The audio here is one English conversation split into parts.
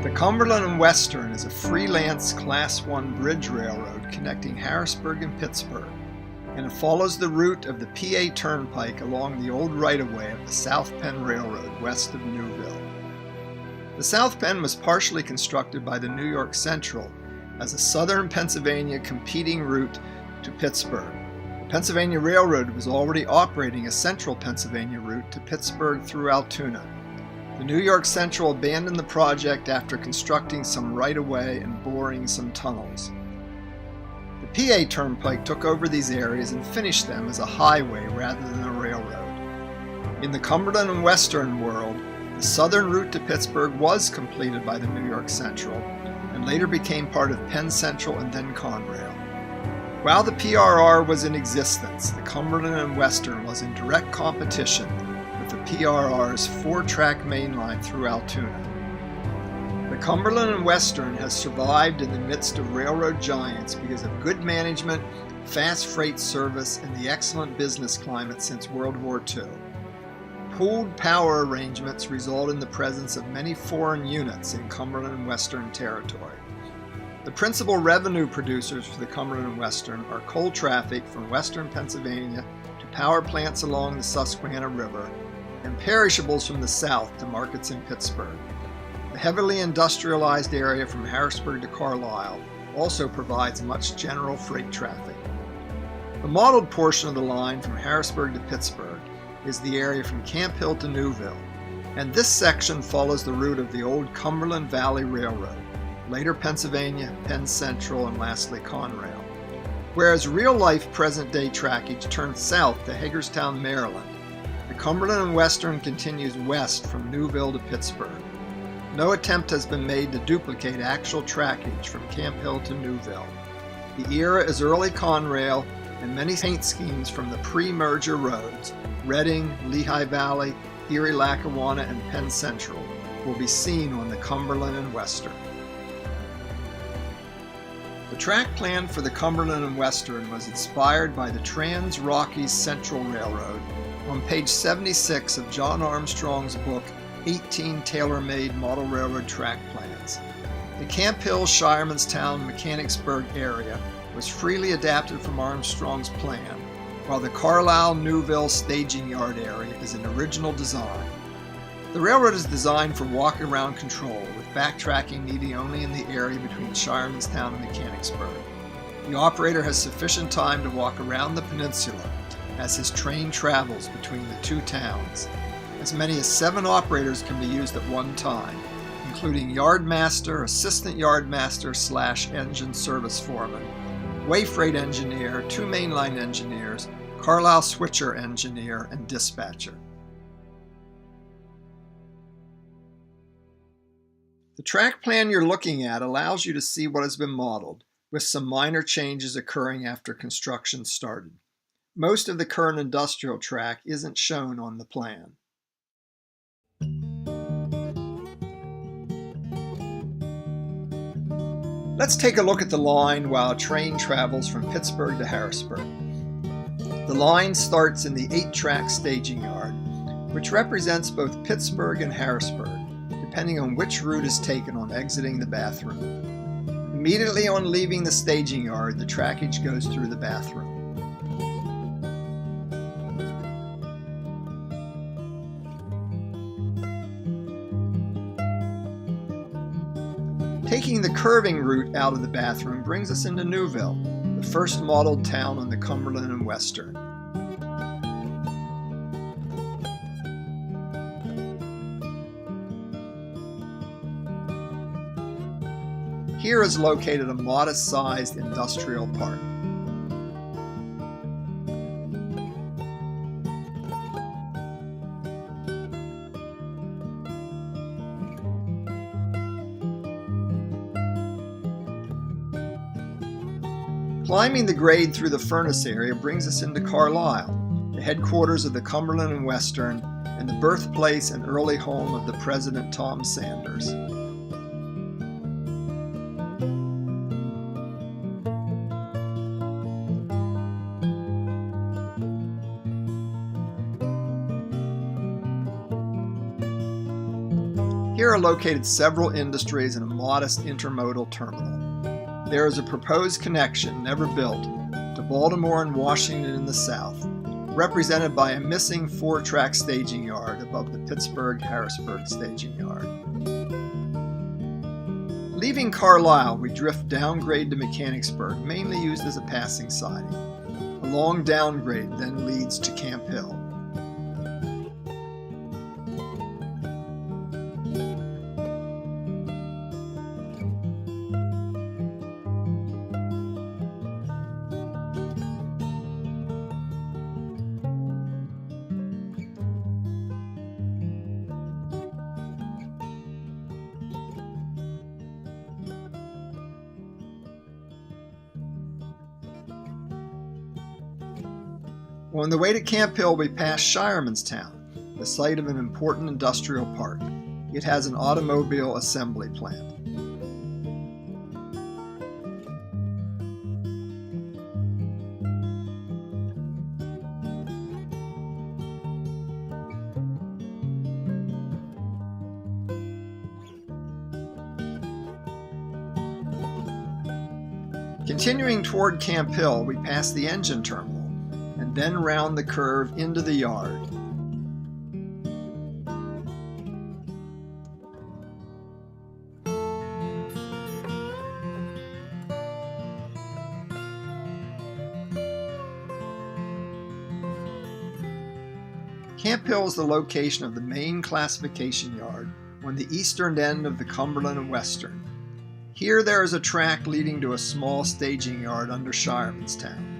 The Cumberland and Western is a freelance Class I bridge railroad connecting Harrisburg and Pittsburgh, and it follows the route of the PA Turnpike along the old right-of-way of the South Penn Railroad west of Newville. The South Penn was partially constructed by the New York Central as a southern Pennsylvania competing route to Pittsburgh. The Pennsylvania Railroad was already operating a central Pennsylvania route to Pittsburgh through Altoona. The New York Central abandoned the project after constructing some right-of-way and boring some tunnels. The PA Turnpike took over these areas and finished them as a highway rather than a railroad. In the Cumberland and Western world, the southern route to Pittsburgh was completed by the New York Central and later became part of Penn Central and then Conrail. While the PRR was in existence, the Cumberland and Western was in direct competition with the PRR's 4-track main line through Altoona. The Cumberland and Western has survived in the midst of railroad giants because of good management, fast freight service, and the excellent business climate since World War II. Pooled power arrangements result in the presence of many foreign units in Cumberland and Western territory. The principal revenue producers for the Cumberland and Western are coal traffic from western Pennsylvania to power plants along the Susquehanna River, and perishables from the south to markets in Pittsburgh. The heavily industrialized area from Harrisburg to Carlisle also provides much general freight traffic. The modeled portion of the line from Harrisburg to Pittsburgh is the area from Camp Hill to Newville, and this section follows the route of the old Cumberland Valley Railroad, later Pennsylvania, Penn Central, and lastly Conrail. Whereas real-life present-day trackage turns south to Hagerstown, Maryland, the Cumberland and Western continues west from Newville to Pittsburgh. No attempt has been made to duplicate actual trackage from Camp Hill to Newville. The era is early Conrail, and many paint schemes from the pre-merger roads, Reading, Lehigh Valley, Erie, Lackawanna, and Penn Central, will be seen on the Cumberland and Western. The track plan for the Cumberland and Western was inspired by the Trans-Rockies Central Railroad on page 76 of John Armstrong's book, 18 Tailor-Made Model Railroad Track Plans. The Camp Hill, Shiremanstown, Mechanicsburg area was freely adapted from Armstrong's plan, while the Carlisle, Newville staging yard area is an original design. The railroad is designed for walk-around control, with backtracking needing only in the area between Shiremanstown and Mechanicsburg. The operator has sufficient time to walk around the peninsula as his train travels between the two towns. As many as 7 operators can be used at one time, including yardmaster, assistant yardmaster / engine service foreman, way freight engineer, 2 mainline engineers, Carlisle switcher engineer, and dispatcher. The track plan you're looking at allows you to see what has been modeled, with some minor changes occurring after construction started. Most of the current industrial track isn't shown on the plan. Let's take a look at the line while a train travels from Pittsburgh to Harrisburg. The line starts in the 8-track staging yard, which represents both Pittsburgh and Harrisburg, depending on which route is taken on exiting the bathroom. Immediately on leaving the staging yard, the trackage goes through the bathroom. Taking the curving route out of the bathroom brings us into Newville, the first modeled town on the Cumberland and Western. Here is located a modest-sized industrial park. Climbing the grade through the furnace area brings us into Carlisle, the headquarters of the Cumberland and Western, and the birthplace and early home of the President Tom Sanders. Here are located several industries and a modest intermodal terminal. There is a proposed connection, never built, to Baltimore and Washington in the south, represented by a missing 4-track staging yard above the Pittsburgh-Harrisburg staging yard. Leaving Carlisle, we drift downgrade to Mechanicsburg, mainly used as a passing siding. A long downgrade then leads to Camp Hill. On the way to Camp Hill, we pass Shiremanstown, the site of an important industrial park. It has an automobile assembly plant. Continuing toward Camp Hill, we pass the engine terminal, and then round the curve into the yard. Camp Hill is the location of the main classification yard on the eastern end of the Cumberland and Western. Here there is a track leading to a small staging yard under Shiremanstown.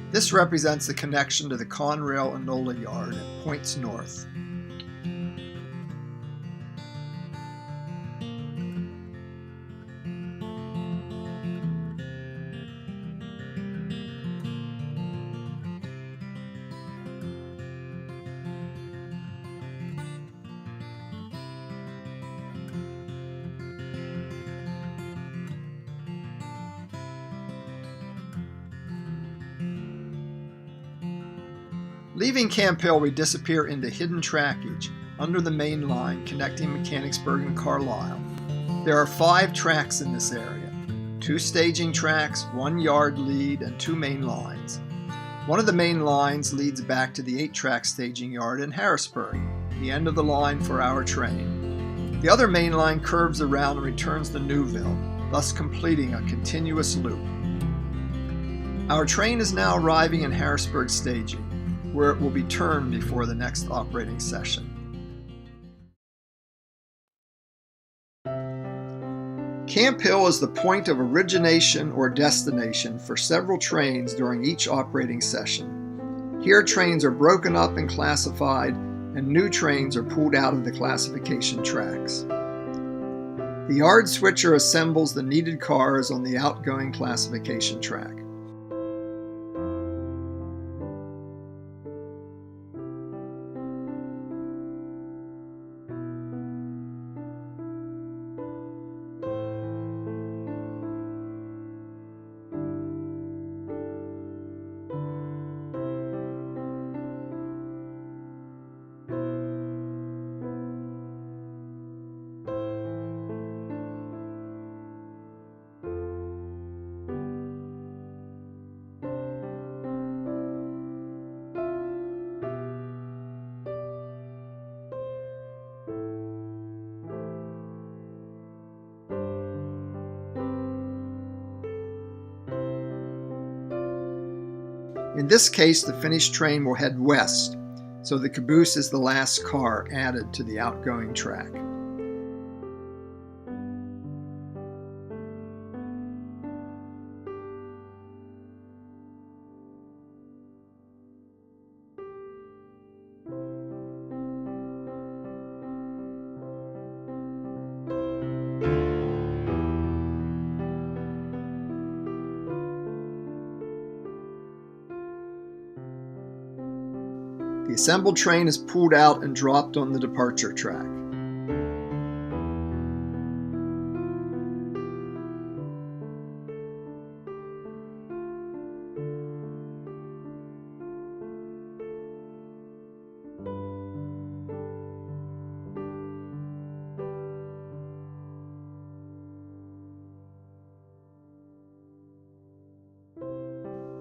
This represents the connection to the Conrail Enola yard and points north. Leaving Camp Hill, we disappear into hidden trackage under the main line connecting Mechanicsburg and Carlisle. There are 5 tracks in this area, 2 staging tracks, 1 yard lead, and 2 main lines. One of the main lines leads back to the 8-track staging yard in Harrisburg, the end of the line for our train. The other main line curves around and returns to Newville, thus completing a continuous loop. Our train is now arriving in Harrisburg staging, where it will be turned before the next operating session. Camp Hill is the point of origination or destination for several trains during each operating session. Here trains are broken up and classified, and new trains are pulled out of the classification tracks. The yard switcher assembles the needed cars on the outgoing classification track. In this case, the finished train will head west, so the caboose is the last car added to the outgoing track. The assembled train is pulled out and dropped on the departure track.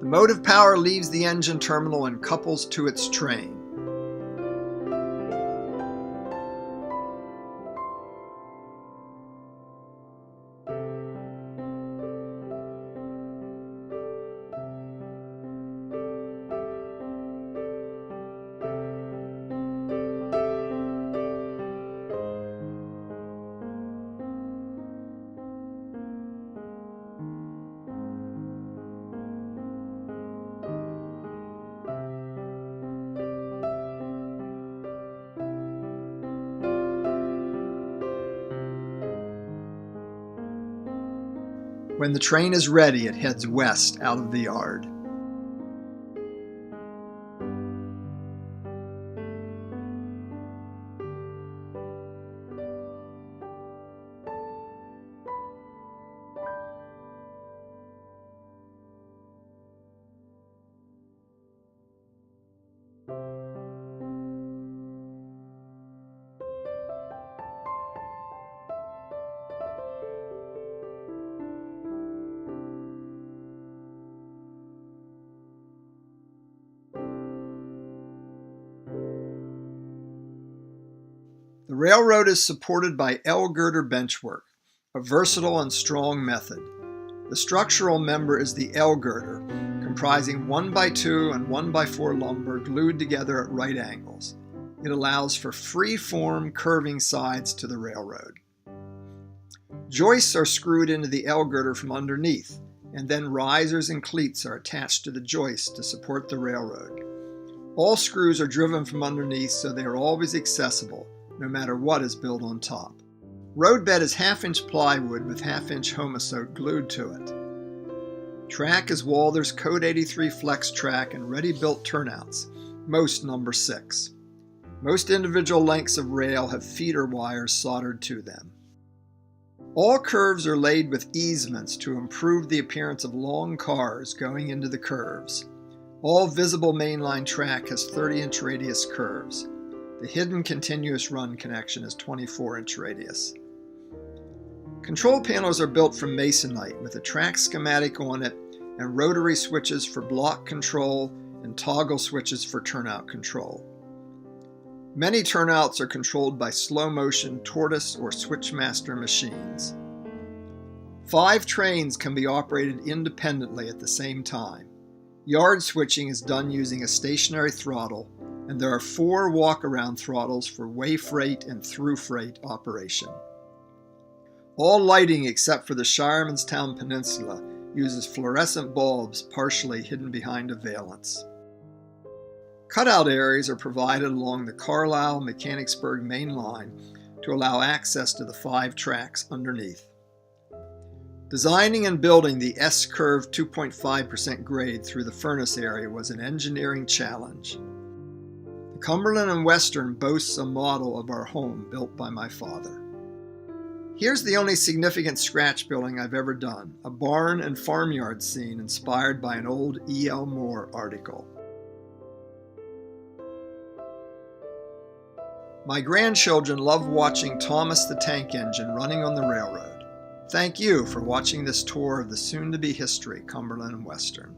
The motive power leaves the engine terminal and couples to its train. When the train is ready, it heads west out of the yard. The railroad is supported by L-girder benchwork, a versatile and strong method. The structural member is the L-girder, comprising 1x2 and 1x4 lumber glued together at right angles. It allows for free-form curving sides to the railroad. Joists are screwed into the L-girder from underneath, and then risers and cleats are attached to the joists to support the railroad. All screws are driven from underneath, so they are always accessible, no matter what is built on top. Roadbed is 1/2-inch plywood with 1/2-inch homosote glued to it. Track is Walther's Code 83 Flex track and ready-built turnouts, most number 6. Most individual lengths of rail have feeder wires soldered to them. All curves are laid with easements to improve the appearance of long cars going into the curves. All visible mainline track has 30-inch radius curves. The hidden continuous run connection is 24-inch radius. Control panels are built from masonite with a track schematic on it and rotary switches for block control and toggle switches for turnout control. Many turnouts are controlled by slow-motion tortoise or switchmaster machines. 5 trains can be operated independently at the same time. Yard switching is done using a stationary throttle, and there are 4 walk-around throttles for way freight and through freight operation. All lighting except for the Shiremanstown Peninsula uses fluorescent bulbs partially hidden behind a valance. Cutout areas are provided along the Carlisle-Mechanicsburg main line to allow access to the 5 tracks underneath. Designing and building the S-curve 2.5% grade through the furnace area was an engineering challenge. The Cumberland and Western boasts a model of our home built by my father. Here's the only significant scratch building I've ever done, a barn and farmyard scene inspired by an old E.L. Moore article. My grandchildren love watching Thomas the Tank Engine running on the railroad. Thank you for watching this tour of the soon-to-be history Cumberland and Western.